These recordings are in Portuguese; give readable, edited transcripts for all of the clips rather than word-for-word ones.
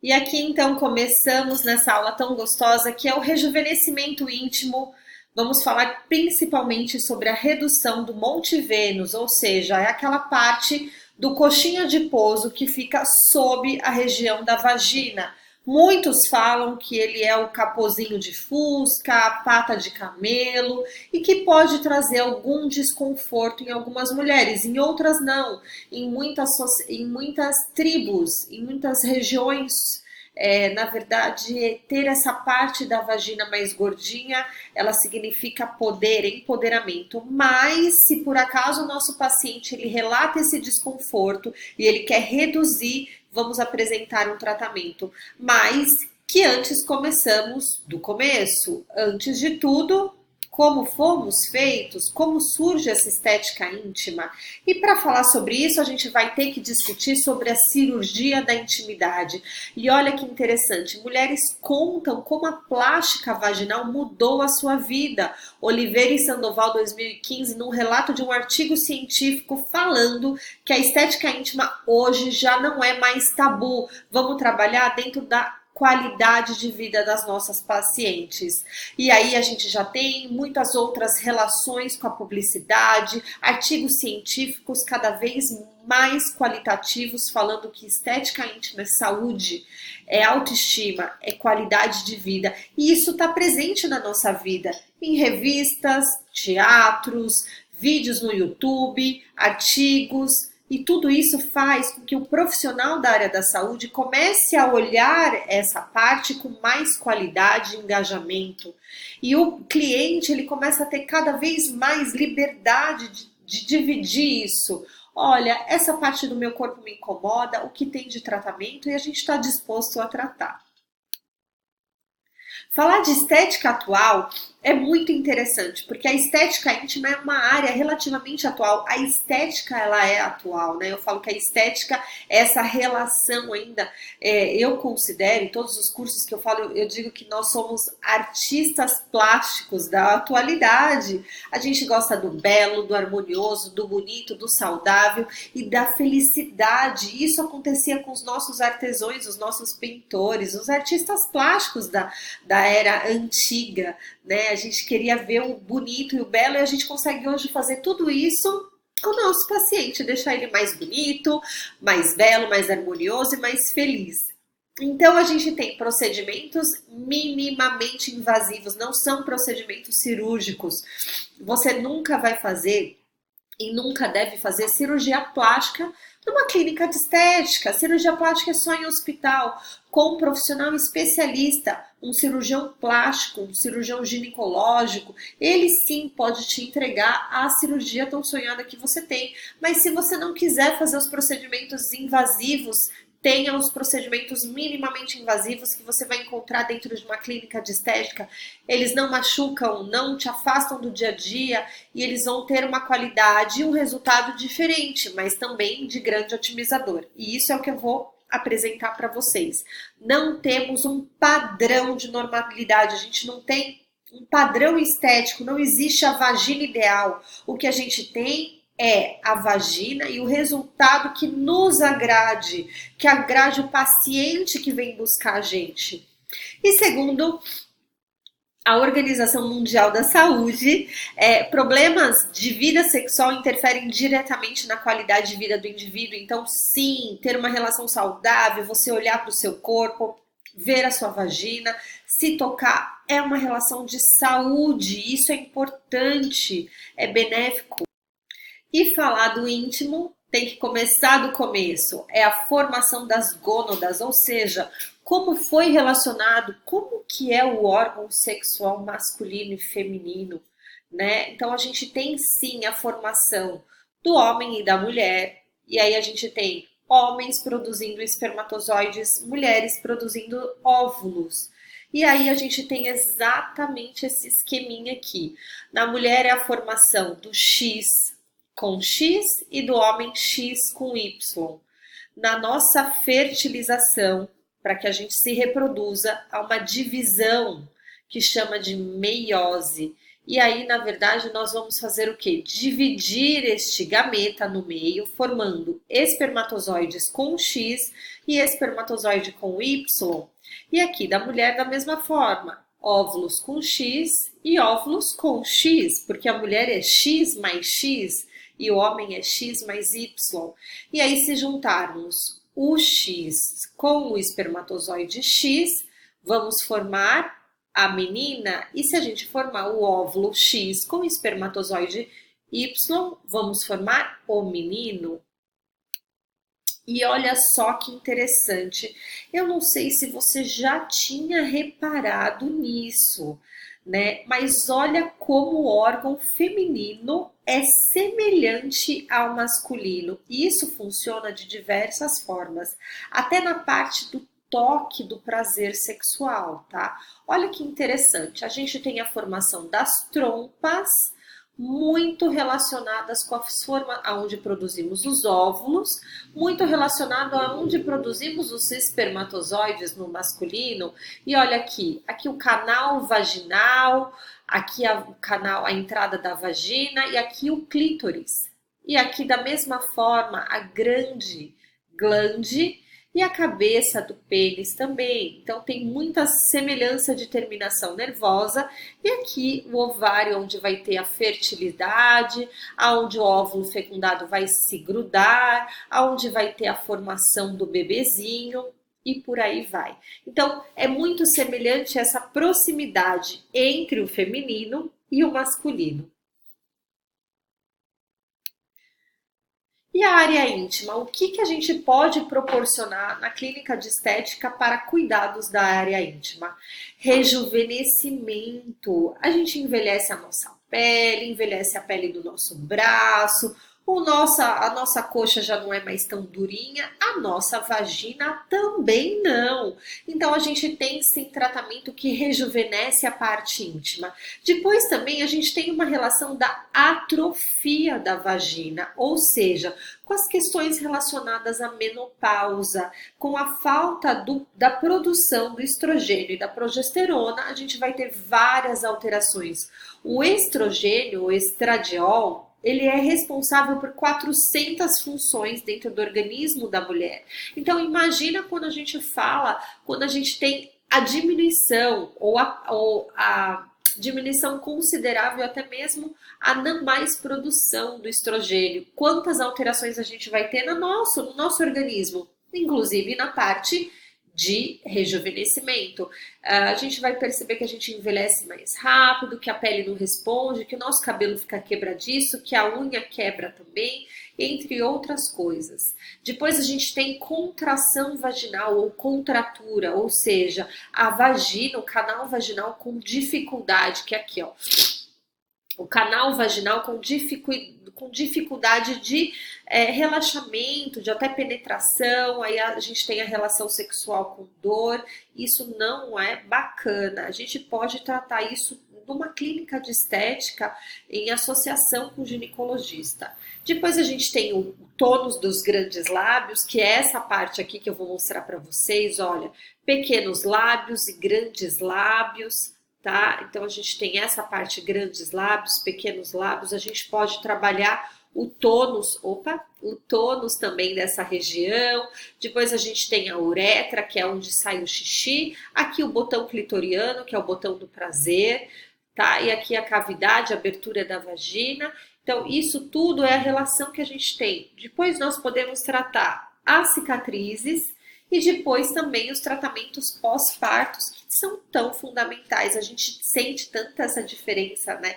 E aqui então começamos nessa aula tão gostosa que é o rejuvenescimento íntimo. Vamos falar principalmente sobre a redução do Monte Vênus, ou seja, é aquela parte do coxinha de pouso que fica sob a região da vagina. Muitos falam que ele é o capozinho de fusca, a pata de camelo e que pode trazer algum desconforto em algumas mulheres, em outras não. Em muitas tribos, em muitas regiões, na verdade, ter essa parte da vagina mais gordinha, ela significa poder, empoderamento. Mas, se por acaso o nosso paciente ele relata esse desconforto e ele quer reduzir, vamos apresentar um tratamento. Mas que antes começamos do começo. Antes de tudo, como fomos feitos, como surge essa estética íntima. E para falar sobre isso, a gente vai ter que discutir sobre a cirurgia da intimidade. E olha que interessante, mulheres contam como a plástica vaginal mudou a sua vida. Oliveira e Sandoval, 2015, num relato de um artigo científico falando que a estética íntima hoje já não é mais tabu. Vamos trabalhar dentro da qualidade de vida das nossas pacientes. E aí a gente já tem muitas outras relações com a publicidade, artigos científicos cada vez mais qualitativos falando que estética íntima é saúde, é autoestima, é qualidade de vida. E isso está presente na nossa vida, em revistas, teatros, vídeos no YouTube, artigos, e tudo isso faz com que o profissional da área da saúde comece a olhar essa parte com mais qualidade e engajamento. E o cliente ele começa a ter cada vez mais liberdade de dividir isso. Olha, essa parte do meu corpo me incomoda, o que tem de tratamento e a gente está disposto a tratar. Falar de estética atual é muito interessante, porque a estética íntima é uma área relativamente atual. A estética, ela é atual, né? Eu falo que a estética é essa relação ainda. Eu considero, em todos os cursos que eu falo, eu digo que nós somos artistas plásticos da atualidade. A gente gosta do belo, do harmonioso, do bonito, do saudável e da felicidade. Isso acontecia com os nossos artesãos, os nossos pintores, os artistas plásticos da era antiga, né? A gente queria ver o bonito e o belo e a gente consegue hoje fazer tudo isso com o nosso paciente, deixar ele mais bonito, mais belo, mais harmonioso e mais feliz. Então a gente tem procedimentos minimamente invasivos, não são procedimentos cirúrgicos. Você nunca vai fazer e nunca deve fazer cirurgia plástica numa clínica de estética. Cirurgia plástica é só em hospital, com um profissional especialista, um cirurgião plástico, um cirurgião ginecológico. Ele sim pode te entregar a cirurgia tão sonhada que você tem. Mas se você não quiser fazer os procedimentos invasivos, tenha os procedimentos minimamente invasivos que você vai encontrar dentro de uma clínica de estética. Eles não machucam, não te afastam do dia a dia e eles vão ter uma qualidade e um resultado diferente, mas também de grande otimizador. E isso é o que eu vou apresentar para vocês. Não temos um padrão de normalidade, a gente não tem um padrão estético, não existe a vagina ideal. O que a gente tem é a vagina e o resultado que nos agrade, que agrade o paciente que vem buscar a gente. E segundo a Organização Mundial da Saúde, problemas de vida sexual interferem diretamente na qualidade de vida do indivíduo. Então, sim, ter uma relação saudável, você olhar para o seu corpo, ver a sua vagina, se tocar, é uma relação de saúde. Isso é importante, é benéfico. E falar do íntimo tem que começar do começo. É a formação das gônadas, ou seja, como foi relacionado, como que é o órgão sexual masculino e feminino, né? Então a gente tem sim a formação do homem e da mulher, e aí a gente tem homens produzindo espermatozoides, mulheres produzindo óvulos. E aí a gente tem exatamente esse esqueminha aqui. Na mulher é a formação do X com X e do homem X com Y. Na nossa fertilização, para que a gente se reproduza, há uma divisão que chama de meiose. E aí, na verdade, nós vamos fazer o quê? Dividir este gameta no meio, formando espermatozoides com X e espermatozoide com Y. E aqui da mulher da mesma forma, óvulos com X e óvulos com X, porque a mulher é X mais X e o homem é X mais Y. E aí, se juntarmos o X com o espermatozoide X, vamos formar a menina, e se a gente formar o óvulo X com o espermatozoide Y, vamos formar o menino. E olha só que interessante, eu não sei se você já tinha reparado nisso, né? Mas olha como o órgão feminino é semelhante ao masculino. E isso funciona de diversas formas, até na parte do toque do prazer sexual, tá? Olha que interessante, a gente tem a formação das trompas, muito relacionadas com a forma aonde produzimos os óvulos, muito relacionado a onde produzimos os espermatozoides no masculino. E olha aqui o canal vaginal, aqui o canal, a entrada da vagina e aqui o clítoris. E aqui da mesma forma a grande glande e a cabeça do pênis também. Então tem muita semelhança de terminação nervosa. E aqui o ovário, onde vai ter a fertilidade, aonde o óvulo fecundado vai se grudar, aonde vai ter a formação do bebezinho e por aí vai. Então é muito semelhante essa proximidade entre o feminino e o masculino. E a área íntima, o que a gente pode proporcionar na clínica de estética para cuidados da área íntima? Rejuvenescimento. A gente envelhece a nossa pele, envelhece a pele do nosso braço, a nossa coxa já não é mais tão durinha, a nossa vagina também não. Então a gente tem sim tratamento que rejuvenesce a parte íntima. Depois também a gente tem uma relação da atrofia da vagina, ou seja, com as questões relacionadas à menopausa, com a falta da produção do estrogênio e da progesterona, a gente vai ter várias alterações. O estrogênio, o estradiol, ele é responsável por 400 funções dentro do organismo da mulher. Então imagina quando a gente fala, quando a gente tem a diminuição ou a diminuição considerável, até mesmo a não mais produção do estrogênio. Quantas alterações a gente vai ter no nosso organismo, inclusive na parte de rejuvenescimento. A gente vai perceber que a gente envelhece mais rápido, que a pele não responde, que o nosso cabelo fica quebradiço, que a unha quebra também, entre outras coisas. Depois a gente tem contração vaginal ou contratura, ou seja, a vagina, o canal vaginal com dificuldade, que é aqui, ó. O canal vaginal com dificuldade de relaxamento, de até penetração, aí a gente tem a relação sexual com dor, isso não é bacana. A gente pode tratar isso numa clínica de estética em associação com o ginecologista. Depois a gente tem o tônus dos grandes lábios, que é essa parte aqui que eu vou mostrar para vocês, olha, pequenos lábios e grandes lábios, tá? Então a gente tem essa parte grandes lábios, pequenos lábios, a gente pode trabalhar o tônus também dessa região. Depois a gente tem a uretra, que é onde sai o xixi, aqui o botão clitoriano, que é o botão do prazer, tá? E aqui a cavidade, a abertura da vagina. Então isso tudo é a relação que a gente tem. Depois nós podemos tratar as cicatrizes, e depois também os tratamentos pós-partos, que são tão fundamentais. A gente sente tanta essa diferença, né?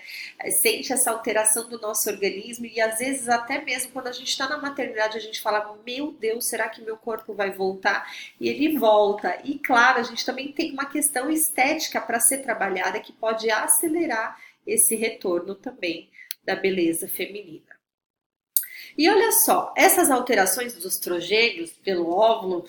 Sente essa alteração do nosso organismo e às vezes até mesmo quando a gente está na maternidade a gente fala, meu Deus, será que meu corpo vai voltar? E ele volta. E claro, a gente também tem uma questão estética para ser trabalhada que pode acelerar esse retorno também da beleza feminina. E olha só, essas alterações dos estrogênios pelo óvulo,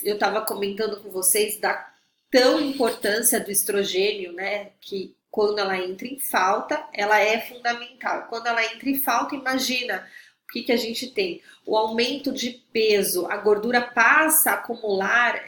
eu estava comentando com vocês da tão importância do estrogênio, né? Que quando ela entra em falta, ela é fundamental. Quando ela entra em falta, imagina o que a gente tem. O aumento de peso, a gordura passa a acumular,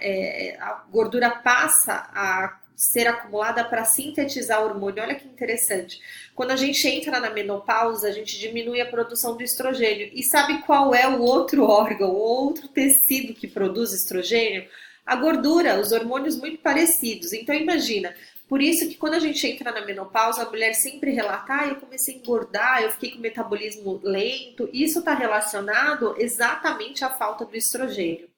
a gordura passa a ser acumulada para sintetizar hormônio. Olha que interessante. Quando a gente entra na menopausa, a gente diminui a produção do estrogênio. E sabe qual é o outro órgão, o outro tecido que produz estrogênio? A gordura, os hormônios muito parecidos. Então imagina, por isso que quando a gente entra na menopausa, a mulher sempre relata, eu comecei a engordar, eu fiquei com o metabolismo lento. Isso está relacionado exatamente à falta do estrogênio.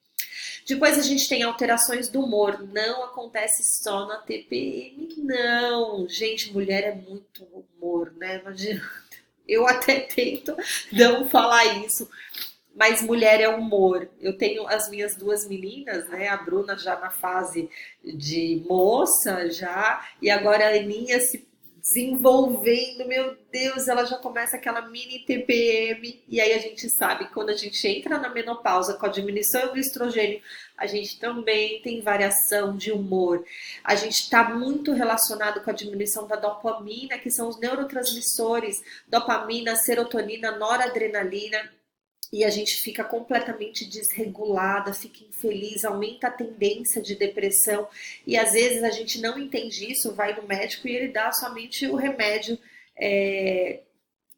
Depois a gente tem alterações do humor. Não acontece só na TPM, não. Gente, mulher é muito humor, né? Não adianta. Eu até tento não falar isso, mas mulher é humor. Eu tenho as minhas duas meninas, né? A Bruna já na fase de moça já, e agora a Aninha se desenvolvendo, meu Deus, ela já começa aquela mini TPM, e aí a gente sabe que quando a gente entra na menopausa com a diminuição do estrogênio, a gente também tem variação de humor. A gente está muito relacionado com a diminuição da dopamina, que são os neurotransmissores, dopamina, serotonina, noradrenalina, e a gente fica completamente desregulada, fica infeliz, aumenta a tendência de depressão e às vezes a gente não entende isso, vai no médico e ele dá somente o remédio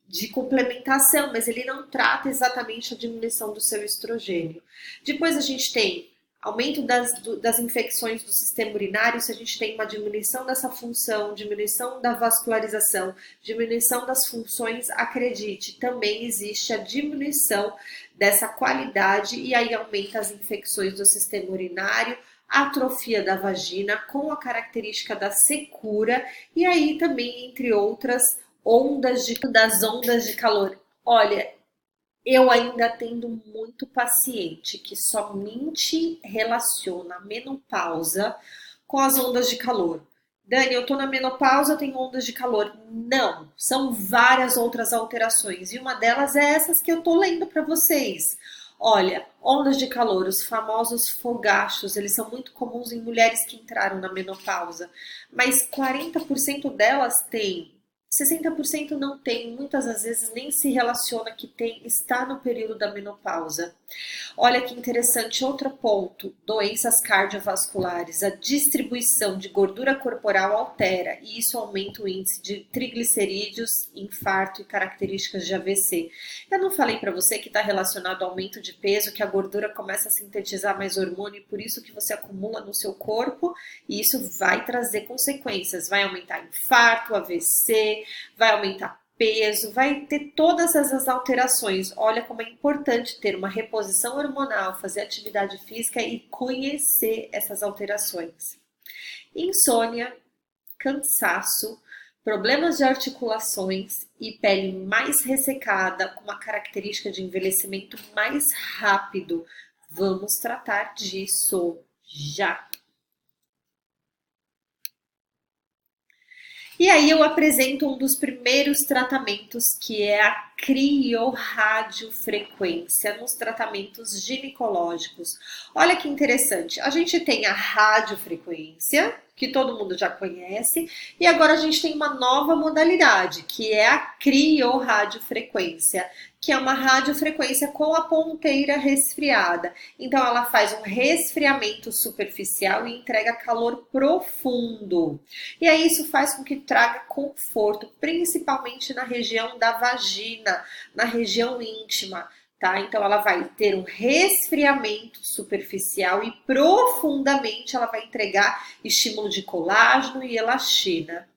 de complementação, mas ele não trata exatamente a diminuição do seu estrogênio. Depois a gente tem aumento das infecções do sistema urinário, se a gente tem uma diminuição dessa função, diminuição da vascularização, diminuição das funções, acredite, também existe a diminuição dessa qualidade e aí aumenta as infecções do sistema urinário, atrofia da vagina com a característica da secura e aí também, entre outras, das ondas de calor. Olha, eu ainda atendo muito paciente que somente relaciona a menopausa com as ondas de calor. Dani, eu tô na menopausa, eu tenho ondas de calor. Não, são várias outras alterações e uma delas é essas que eu tô lendo para vocês. Olha, ondas de calor, os famosos fogachos, eles são muito comuns em mulheres que entraram na menopausa, mas 40% delas têm 60% não tem, muitas das vezes nem se relaciona que tem, está no período da menopausa. Olha que interessante, outro ponto, doenças cardiovasculares, a distribuição de gordura corporal altera e isso aumenta o índice de triglicerídeos, infarto e características de AVC. Eu não falei para você que está relacionado ao aumento de peso, que a gordura começa a sintetizar mais hormônio e por isso que você acumula no seu corpo e isso vai trazer consequências, vai aumentar infarto, AVC, vai aumentar peso, vai ter todas essas alterações. Olha como é importante ter uma reposição hormonal, fazer atividade física e conhecer essas alterações. Insônia, cansaço, problemas de articulações e pele mais ressecada, com uma característica de envelhecimento mais rápido. Vamos tratar disso já! E aí eu apresento um dos primeiros tratamentos, que é a criorradiofrequência nos tratamentos ginecológicos. Olha que interessante, a gente tem a radiofrequência, que todo mundo já conhece, e agora a gente tem uma nova modalidade, que é a criorradiofrequência, que é uma radiofrequência com a ponteira resfriada. Então ela faz um resfriamento superficial e entrega calor profundo. E aí isso faz com que traga conforto, principalmente na região da vagina, na região íntima. Tá? Então ela vai ter um resfriamento superficial e profundamente ela vai entregar estímulo de colágeno e elastina.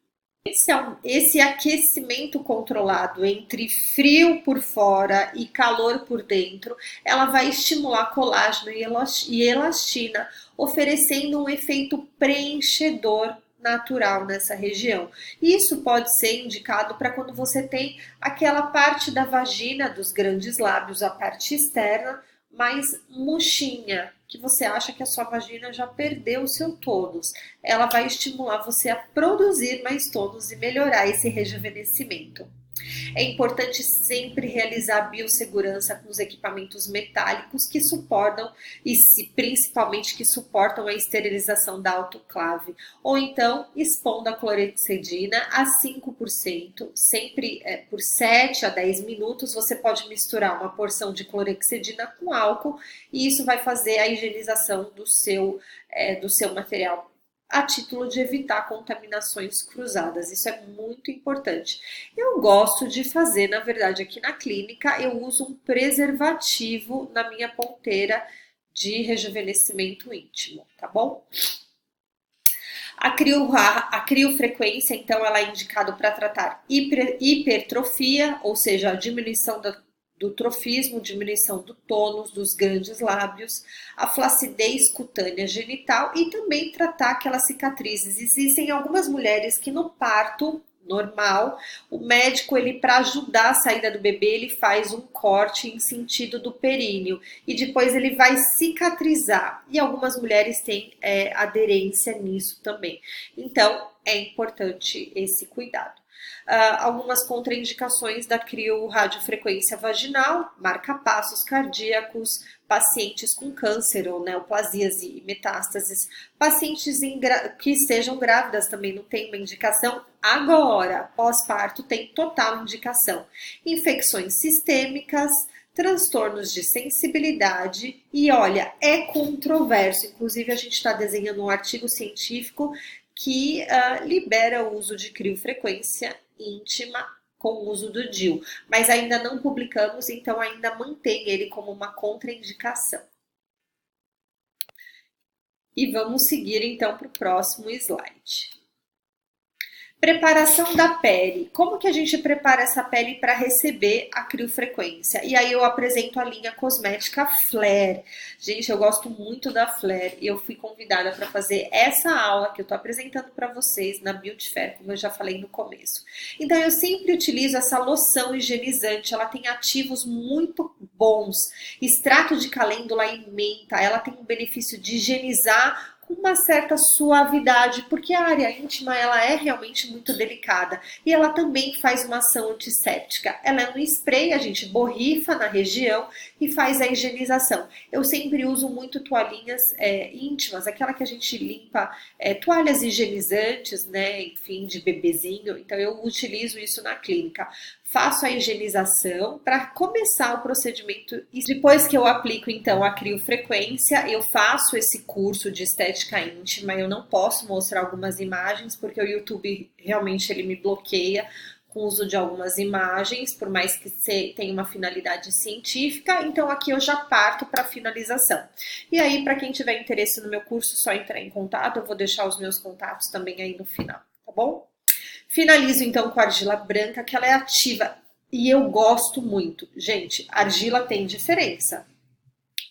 Esse aquecimento controlado entre frio por fora e calor por dentro, ela vai estimular colágeno e elastina, oferecendo um efeito preenchedor natural nessa região. Isso pode ser indicado para quando você tem aquela parte da vagina, dos grandes lábios, a parte externa, mais murchinha, que você acha que a sua vagina já perdeu o seu tônus. Ela vai estimular você a produzir mais tônus e melhorar esse rejuvenescimento. É importante sempre realizar a biossegurança com os equipamentos metálicos que suportam e principalmente que suportam a esterilização da autoclave, ou então expondo a clorexidina a 5%, sempre por 7 a 10 minutos. Você pode misturar uma porção de clorexidina com álcool e isso vai fazer a higienização do seu material a título de evitar contaminações cruzadas. Isso é muito importante. Eu gosto de fazer, na verdade, aqui na clínica, eu uso um preservativo na minha ponteira de rejuvenescimento íntimo, tá bom? A criofrequência, então, ela é indicada para tratar hipertrofia, ou seja, a diminuição do trofismo, diminuição do tônus dos grandes lábios, a flacidez cutânea genital e também tratar aquelas cicatrizes. Existem algumas mulheres que no parto normal, o médico, ele para ajudar a saída do bebê, ele faz um corte em sentido do períneo e depois ele vai cicatrizar. E algumas mulheres têm aderência nisso também. Então, é importante esse cuidado. Algumas contraindicações da criorradiofrequência vaginal, marca-passos cardíacos, pacientes com câncer ou neoplasias e metástases, pacientes que estejam grávidas também não tem uma indicação. Agora, pós-parto tem total indicação. Infecções sistêmicas, transtornos de sensibilidade e olha, é controverso. Inclusive, a gente está desenhando um artigo científico que libera o uso de criofrequência íntima com o uso do DIU, mas ainda não publicamos, então ainda mantém ele como uma contraindicação. E vamos seguir então para o próximo slide. Preparação da pele. Como que a gente prepara essa pele para receber a criofrequência? E aí eu apresento a linha cosmética Flare. Gente, eu gosto muito da Flare e eu fui convidada para fazer essa aula que eu estou apresentando para vocês na Beauty Fair, como eu já falei no começo. Então eu sempre utilizo essa loção higienizante, ela tem ativos muito bons. Extrato de calêndula e menta, ela tem um benefício de higienizar com uma certa suavidade, porque a área íntima ela é realmente muito delicada e ela também faz uma ação antisséptica. Ela é um spray, a gente borrifa na região e faz a higienização. Eu sempre uso muito toalhinhas íntimas, aquela que a gente limpa, toalhas higienizantes, né, enfim, de bebezinho, então eu utilizo isso na clínica. Faço a higienização para começar o procedimento e depois que eu aplico então a criofrequência, eu faço esse curso de estética íntima. Eu não posso mostrar algumas imagens porque o YouTube realmente ele me bloqueia com o uso de algumas imagens, por mais que tenha uma finalidade científica, então aqui eu já parto para a finalização. E aí, para quem tiver interesse no meu curso, só entrar em contato, eu vou deixar os meus contatos também aí no final, tá bom? Finalizo então com a argila branca, que ela é ativa e eu gosto muito. Gente, argila tem diferença.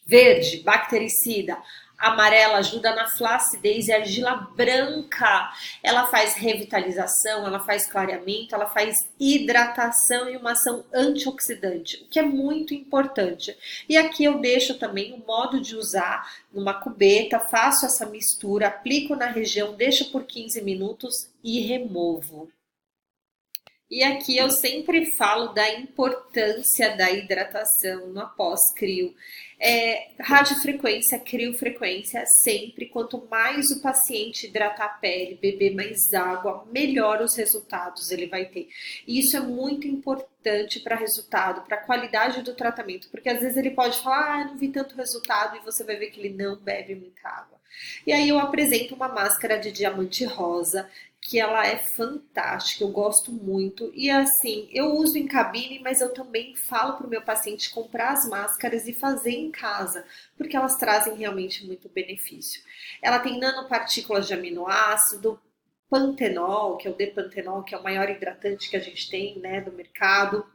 Verde, bactericida. Amarela ajuda na flacidez e a argila branca, ela faz revitalização, ela faz clareamento, ela faz hidratação e uma ação antioxidante, o que é muito importante. E aqui eu deixo também o modo de usar numa cubeta, faço essa mistura, aplico na região, deixo por 15 minutos e removo. E aqui eu sempre falo da importância da hidratação no pós-crio. Radiofrequência, criofrequência, sempre. Quanto mais o paciente hidratar a pele, beber mais água, melhor os resultados ele vai ter. E isso é muito importante para resultado, para a qualidade do tratamento, porque às vezes ele pode falar, não vi tanto resultado, e você vai ver que ele não bebe muita água. E aí eu apresento uma máscara de diamante rosa, que ela é fantástica, eu gosto muito. E assim, eu uso em cabine, mas eu também falo para o meu paciente comprar as máscaras e fazer em casa, porque elas trazem realmente muito benefício. Ela tem nanopartículas de aminoácido, pantenol, que é o depantenol, que é o maior hidratante que a gente tem, né, do mercado.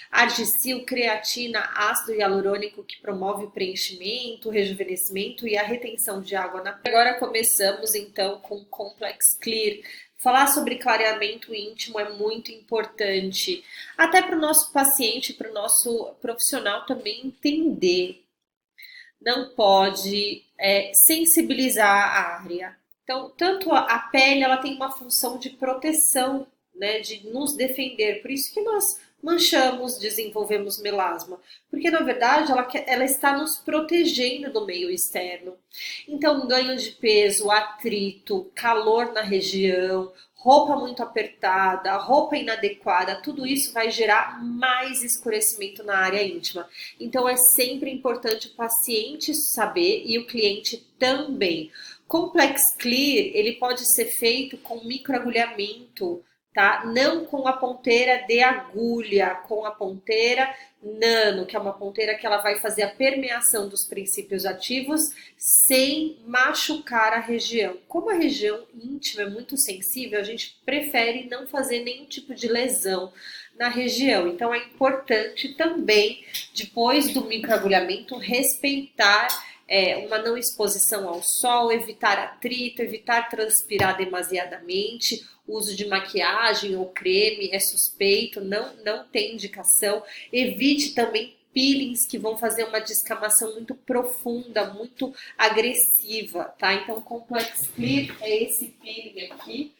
Argicil, creatina, ácido hialurônico que promove o preenchimento, o rejuvenescimento e a retenção de água na pele. Agora começamos então com o Complex Clear. Falar sobre clareamento íntimo é muito importante, até para o nosso paciente, para o nosso profissional também entender. Não pode sensibilizar a área. Então, tanto a pele, ela tem uma função de proteção, né, de nos defender. Por isso que nós manchamos, desenvolvemos melasma. Porque, na verdade, ela está nos protegendo do meio externo. Então, ganho de peso, atrito, calor na região, roupa muito apertada, roupa inadequada, tudo isso vai gerar mais escurecimento na área íntima. Então, é sempre importante o paciente saber e o cliente também. Complex Clear, ele pode ser feito com microagulhamento, tá? Não com a ponteira de agulha, com a ponteira nano, que é uma ponteira que ela vai fazer a permeação dos princípios ativos sem machucar a região. Como a região íntima é muito sensível, a gente prefere não fazer nenhum tipo de lesão na região. Então é importante também, depois do microagulhamento, respeitar uma não exposição ao sol, evitar atrito, evitar transpirar demasiadamente, uso de maquiagem ou creme é suspeito, não tem indicação. Evite também peelings que vão fazer uma descamação muito profunda, muito agressiva, tá? Então, Complex Clear é esse peeling aqui.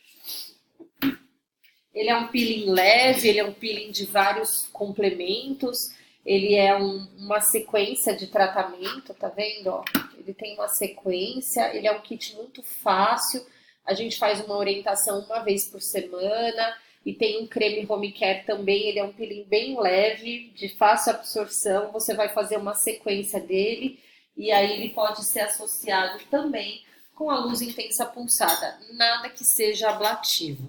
Ele é um peeling leve, ele é um peeling de vários complementos, ele é uma sequência de tratamento, tá vendo? Ó? Ele tem uma sequência, ele é um kit muito fácil, a gente faz uma orientação uma vez por semana, e tem um creme home care também, ele é um peeling bem leve, de fácil absorção, você vai fazer uma sequência dele, e aí ele pode ser associado também com a luz intensa pulsada, nada que seja ablativo.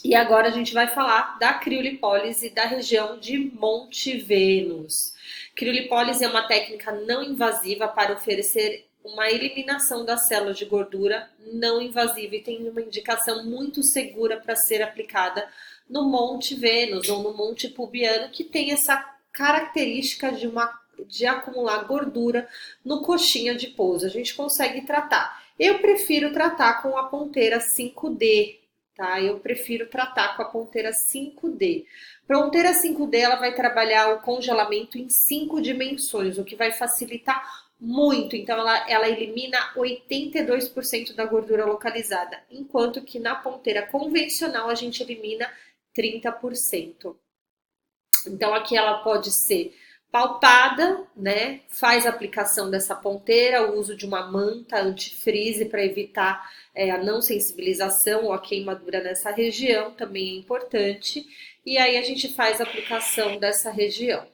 E agora a gente vai falar da criolipólise da região de Monte Vênus. Criolipólise é uma técnica não invasiva para oferecer uma eliminação das células de gordura não invasiva e tem uma indicação muito segura para ser aplicada no Monte Vênus ou no Monte Pubiano, que tem essa característica de acumular gordura no coxinha de pouso. A gente consegue tratar. Eu prefiro tratar com a ponteira 5D. Tá? Eu prefiro tratar com a ponteira 5D. A ponteira 5D ela vai trabalhar o congelamento em 5 dimensões, o que vai facilitar muito. Então, ela elimina 82% da gordura localizada, enquanto que na ponteira convencional a gente elimina 30%. Então, aqui ela pode ser palpada, né? Faz a aplicação dessa ponteira, o uso de uma manta antifreeze para evitar a não sensibilização ou a queimadura nessa região, também é importante. E aí a gente faz a aplicação dessa região.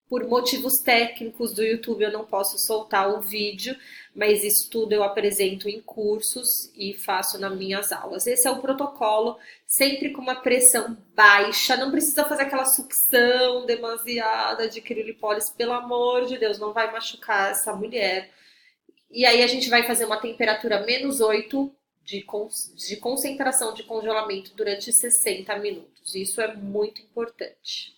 Por motivos técnicos do YouTube eu não posso soltar o vídeo, mas isso tudo eu apresento em cursos e faço nas minhas aulas. Esse é o protocolo, sempre com uma pressão baixa, não precisa fazer aquela sucção demasiada de criolipólise, pelo amor de Deus, não vai machucar essa mulher. E aí a gente vai fazer uma temperatura -8 de concentração de congelamento durante 60 minutos. Isso é muito importante.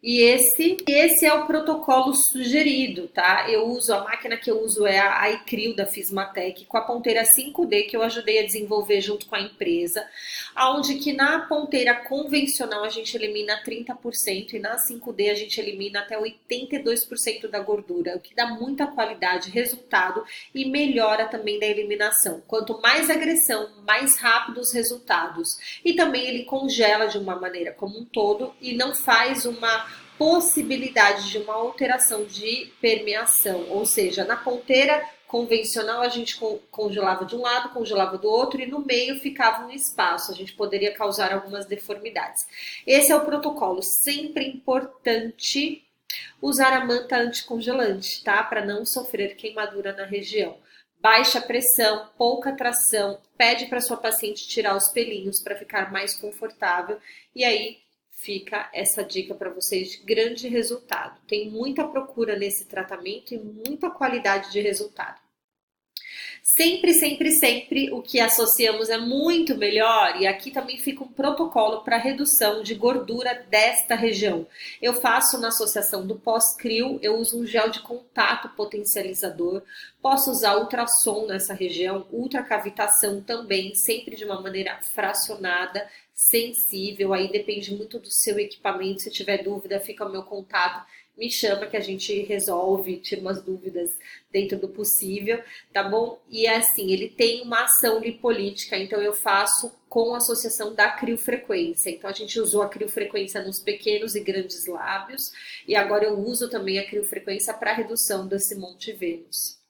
E esse é o protocolo sugerido, tá? A máquina que eu uso é a iCrio da Fismatec, com a ponteira 5D que eu ajudei a desenvolver junto com a empresa, onde que na ponteira convencional a gente elimina 30% e na 5D a gente elimina até 82% da gordura, o que dá muita qualidade, resultado e melhora também da eliminação. Quanto mais agressão, mais rápido os resultados. E também ele congela de uma maneira como um todo e não faz uma possibilidade de uma alteração de permeação, ou seja, na ponteira convencional a gente congelava de um lado, congelava do outro e no meio ficava um espaço, a gente poderia causar algumas deformidades. Esse é o protocolo, sempre importante usar a manta anticongelante, tá? Para não sofrer queimadura na região. Baixa pressão, pouca tração, pede para sua paciente tirar os pelinhos para ficar mais confortável e aí fica essa dica para vocês de grande resultado. Tem muita procura nesse tratamento e muita qualidade de resultado. Sempre, sempre, sempre o que associamos é muito melhor e aqui também fica um protocolo para redução de gordura desta região. Eu faço na associação do pós-crio, eu uso um gel de contato potencializador, posso usar ultrassom nessa região, ultracavitação também, sempre de uma maneira fracionada, sensível, aí depende muito do seu equipamento, se tiver dúvida fica o meu contato, me chama que a gente resolve, tira umas dúvidas dentro do possível, tá bom? E assim, ele tem uma ação lipolítica, então eu faço com a associação da criofrequência. Então a gente usou a criofrequência nos pequenos e grandes lábios e agora eu uso também a criofrequência para redução desse Monte Vênus.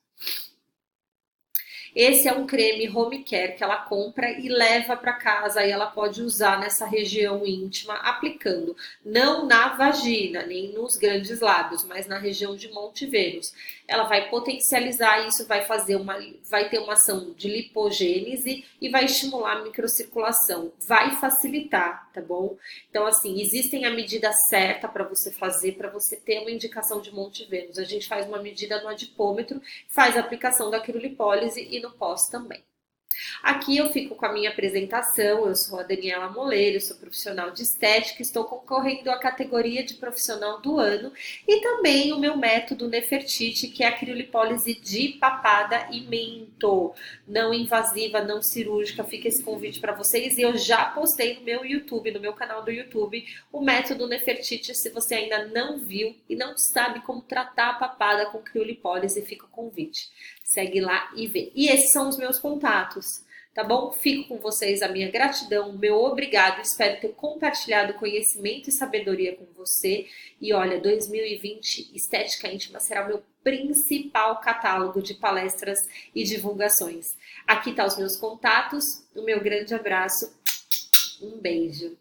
Esse é um creme home care que ela compra e leva para casa e ela pode usar nessa região íntima, aplicando não na vagina, nem nos grandes lábios, mas na região de Monte Vênus. Ela vai potencializar isso, vai ter uma ação de lipogênese e vai estimular a microcirculação, vai facilitar, tá bom? Então, assim, existem a medida certa para você fazer, para você ter uma indicação de Monte Vênus. A gente faz uma medida no adipômetro, faz a aplicação da criolipólise e no pós também. Aqui eu fico com a minha apresentação. Eu sou a Daniela Moleiro, sou profissional de estética, estou concorrendo à categoria de profissional do ano e também o meu método Nefertiti, que é a criolipólise de papada e mento, não invasiva, não cirúrgica. Fica esse convite para vocês e eu já postei no meu YouTube, no meu canal do YouTube, o método Nefertiti. Se você ainda não viu e não sabe como tratar a papada com criolipólise, fica o convite. Segue lá e vê. E esses são os meus contatos, tá bom? Fico com vocês, a minha gratidão, meu obrigado. Espero ter compartilhado conhecimento e sabedoria com você. E olha, 2020, Estética Íntima será o meu principal catálogo de palestras e divulgações. Aqui tá os meus contatos, o meu grande abraço, um beijo.